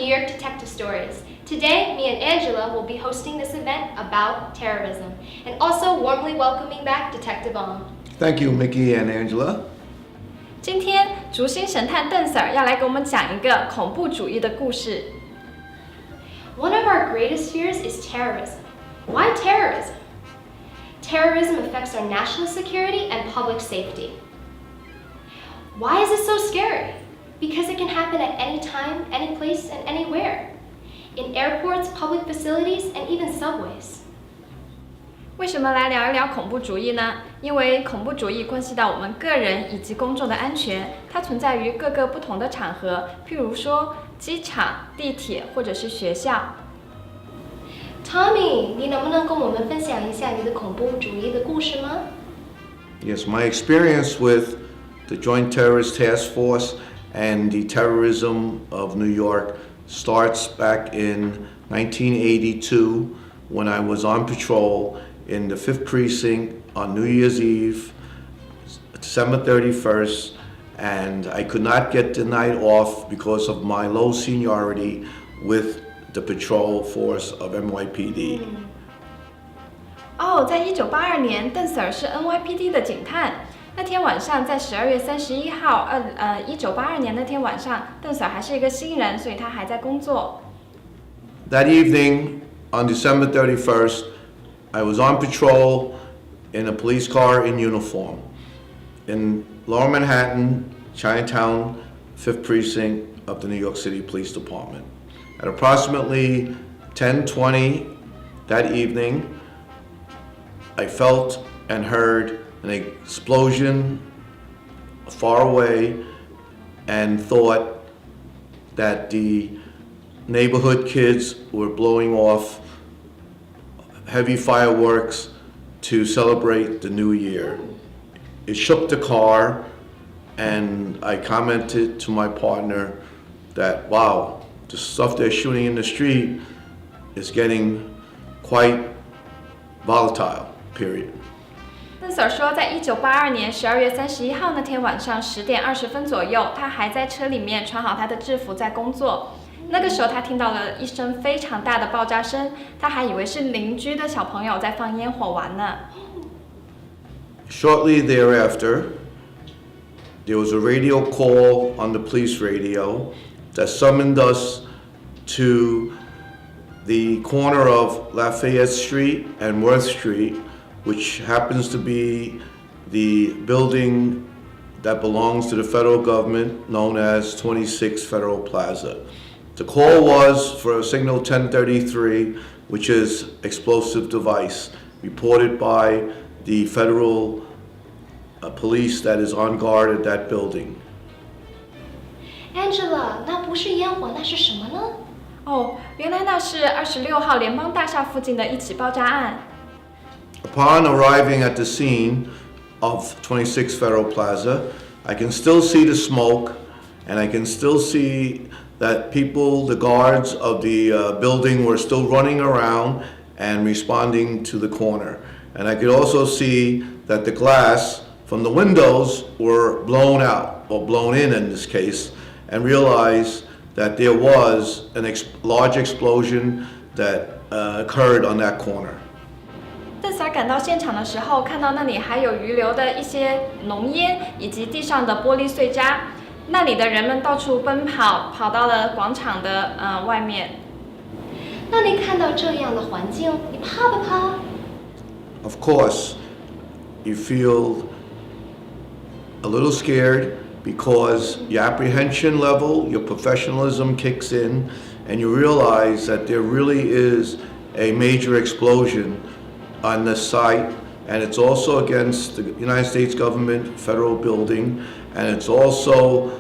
New York Detective Stories. Today, me and Angela will be hosting this event about terrorism, and also warmly welcoming back Detective Ong. Thank you, Mickey and Angela. 今天竹心神探邓 Sir 要来给我们讲一个恐怖主义的故事。One of our greatest fears is terrorism. Why terrorism? Terrorism affects our national security and public safety. Why is it so scary? Because it can happen at any time, any place, and anywhere. In airports, public facilities, and even subways. 为什么来聊一聊恐怖主义呢？因为恐怖主义关系到我们个人以及公众的安全，它存在于各个不同的场合，譬如说机场、地铁或者是学校。Tommy， 你能不能跟我们分享一下你的恐怖主义的故事吗？ Yes, my experience with the Joint Terrorist Task Force and the terrorism of New York starts back in 1982 when I was on patrol in the 5th Precinct on New Year's Eve, December 31st, and I could not get the night off because of my low seniority with the patrol force of NYPD. 在1982年，邓 Sir 是 NYPD 的警探。那天晚上，在12月31号，1982年那天晚上，邓 Sir 还是一个新人，所以他还在工作。That evening, on December 31st, I was on patrol in a police car in uniform in Lower Manhattan, Chinatown, 5th Precinct of the New York City Police Department. At approximately 10:20 that evening, I felt and heard an explosion far away and thought that the neighborhood kids were blowing off heavy fireworks to celebrate the new year. It shook the car, and I commented to my partner that, wow, the stuff they're shooting in the street is getting quite volatile, period. 邓 Sir 说，在1982年12月31号那天晚上10点20分左右，他还在车里面穿好他的制服在工作。那个时候他听到了一声非常大的爆炸声，他还以为是邻居的小朋友在放烟火玩呢。Shortly thereafter, there was a radio call on the police radio that summoned us to the corner of Lafayette Street and Worth Street, which happens to be the building that belongs to the federal government known as 26 Federal Plaza. The call was for a signal 1033, which is explosive device, reported by the federal police that is on guard at that building. Angela， 那不是烟火，那是什么呢？原来那是26号联邦大厦附近的一起爆炸案。Upon arriving at the scene of 26 Federal Plaza, I can still see the smoke, and I can still see that people, the guards of the building, were still running around and responding to the corner. And I could also see that the glass from the windows were blown out, or blown in this case, and realized that there was a large explosion that occurred on that corner. 邓 Sir 赶到现场的时候，看到那里还有余留的一些浓烟，以及地上的玻璃碎渣。那里的人们到处奔跑，跑到了广场的外面。那你看到这样的环境，你怕不怕？ Of course, you feel a little scared because your apprehension level, your professionalism kicks in, and you realize that there really is a major explosion on this site, and it's also against the United States government federal building, and it's also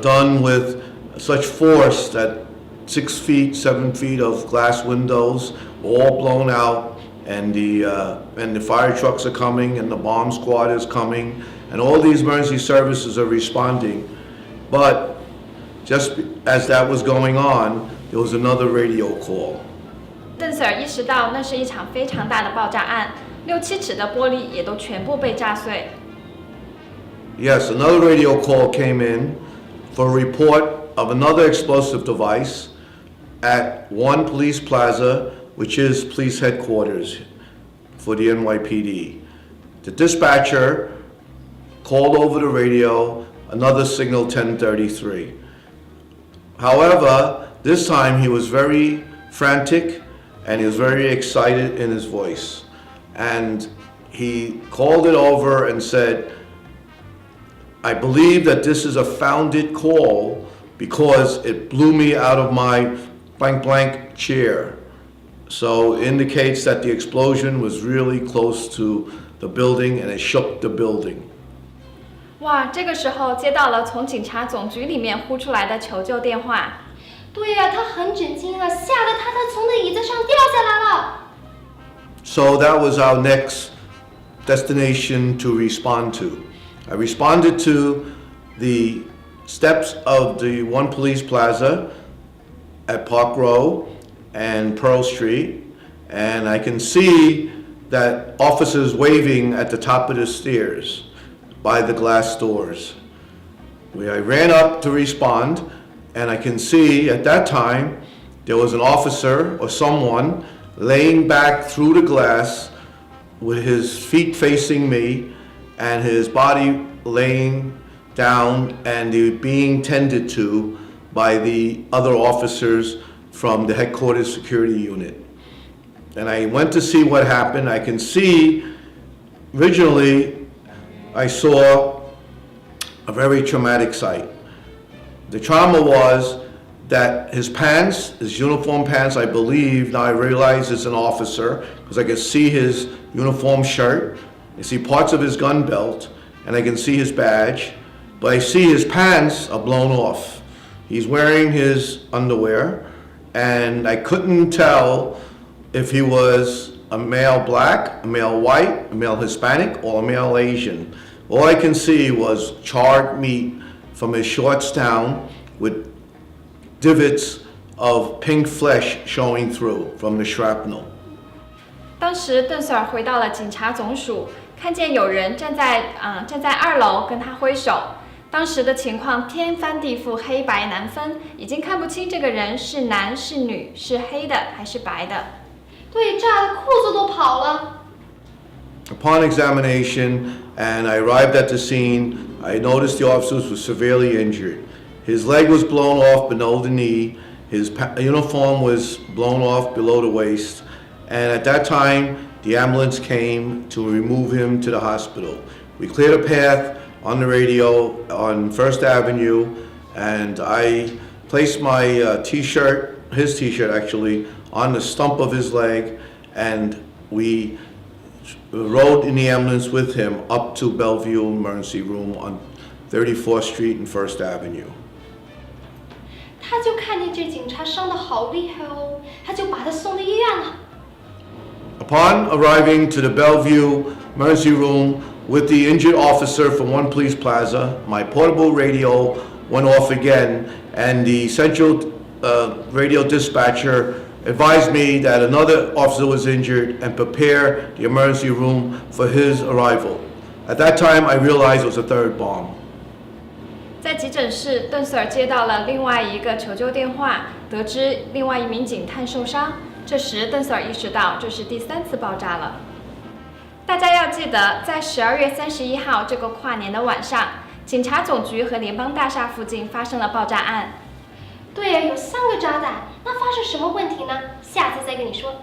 done with such force that 6 feet, 7 feet of glass windows all blown out, and the fire trucks are coming, and the bomb squad is coming, and all these emergency services are responding. But just as that was going on, there was another radio call. 邓 Sir 意识到那是一场非常大的爆炸案，6、7尺的玻璃也都全部被炸碎。Yes, another radio call came in for a report of another explosive device at one police plaza, which is police headquarters for the NYPD. The dispatcher called over the radio another signal 1033. However, this time he was very frantic and he was very excited in his voice. And he called it over and said, I believe that this is a founded call because it blew me out of my blank blank chair. So it indicates that the explosion was really close to the building and it shook the building. 哇，这个时候接到了从警察总局里面呼出来的求救电话。对呀，他很震惊啊，吓得他从那椅子上掉下来了。So that was our next destination to respond to. I responded to the steps of the one police plaza at Park Row and Pearl Street, and I can see that officers waving at the top of the stairs by the glass doors. I ran up to respond, and I can see at that time there was an officer or someone laying back through the glass with his feet facing me and his body laying down and being tended to by the other officers from the headquarters security unit. And I went to see what happened. I can see, originally, I saw a very traumatic sight. The trauma was that his pants, his uniform pants, I believe, now I realize it's an officer, because I can see his uniform shirt, I see parts of his gun belt, and I can see his badge, but I see his pants are blown off. He's wearing his underwear, and I couldn't tell if he was a male black, a male white, a male Hispanic, or a male Asian. All I can see was charred meat from his shorts down with divots of pink flesh showing through from the shrapnel. 当时邓 Sir 回到了警察总署，看见有人站在2楼跟他挥手。当时的情况天翻地覆，黑白难分，已经看不清这个人是男是女，是黑的还是白的。对，炸得裤子都跑了。Upon examination, and I arrived at the scene, I noticed the officer was severely injured. His leg was blown off below the knee, his uniform was blown off below the waist, and at that time, the ambulance came to remove him to the hospital. We cleared a path on the radio on First Avenue, and I placed my t-shirt, his t-shirt actually, on the stump of his leg, and we rode in the ambulance with him up to Bellevue Emergency Room on 34th Street and First Avenue. 他就看见这警察伤得好厉害哦，他就把他送到医院了。Upon arriving to the Bellevue Emergency Room with the injured officer from one police plaza, my portable radio went off again, and the central radio dispatcher advised me that another officer was injured and prepare the emergency room for his arrival. At that time, I realized it was a third bomb. 在急诊室，邓 Sir 接到了另外一个求救电话，得知另外一名警探受伤。这时，邓 Sir 意识到这是第3次爆炸了。大家要记得，在12月31号这个跨年的晚上，警察总局和联邦大厦附近发生了爆炸案。对呀，有3个炸弹，那发生什么问题呢？下次再跟你说。